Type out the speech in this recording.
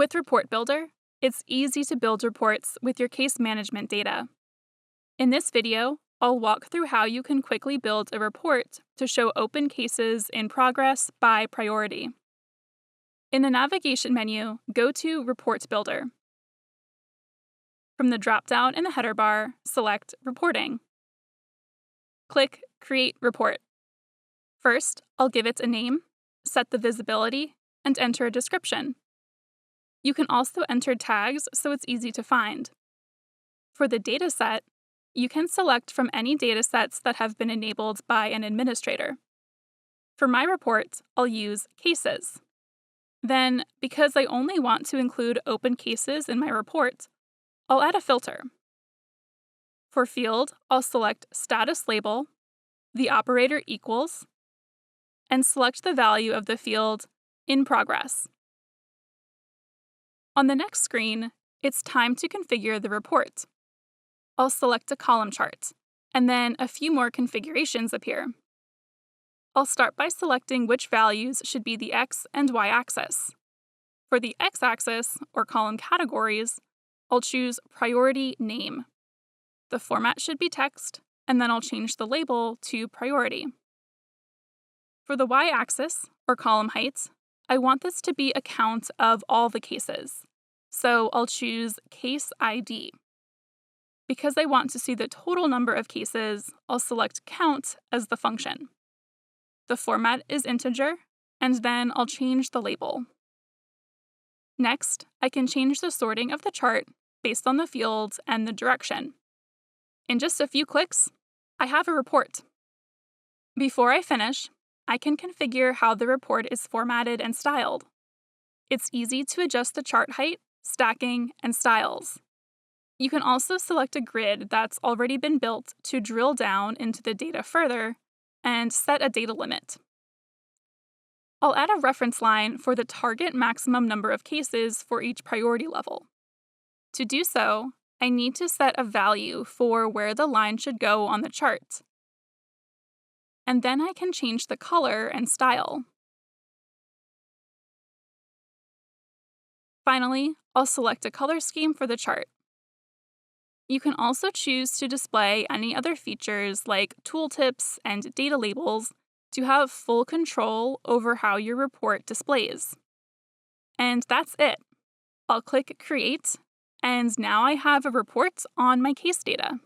With Report Builder, it's easy to build reports with your case management data. In this video, I'll walk through how you can quickly build a report to show open cases in progress by priority. In the navigation menu, go to Report Builder. From the drop-down in the header bar, select Reporting. Click Create Report. First, I'll give it a name, set the visibility, and enter a description. You can also enter tags so it's easy to find. For the dataset, you can select from any datasets that have been enabled by an administrator. For my report, I'll use Cases. Then, because I only want to include open cases in my report, I'll add a filter. For field, I'll select Status Label, the operator equals, and select the value of the field In Progress. On the next screen, it's time to configure the report. I'll select a column chart, and then a few more configurations appear. I'll start by selecting which values should be the X and Y axis. For the X axis, or column categories, I'll choose Priority Name. The format should be text, and then I'll change the label to Priority. For the Y axis, or column height, I want this to be a count of all the cases, so I'll choose Case ID. Because I want to see the total number of cases, I'll select Count as the function. The format is integer, and then I'll change the label. Next, I can change the sorting of the chart based on the field and the direction. In just a few clicks, I have a report. Before I finish, I can configure how the report is formatted and styled. It's easy to adjust the chart height, stacking, and styles. You can also select a grid that's already been built to drill down into the data further and set a data limit. I'll add a reference line for the target maximum number of cases for each priority level. To do so, I need to set a value for where the line should go on the chart. And then I can change the color and style. Finally, I'll select a color scheme for the chart. You can also choose to display any other features like tooltips and data labels to have full control over how your report displays. And that's it. I'll click Create, and now I have a report on my case data.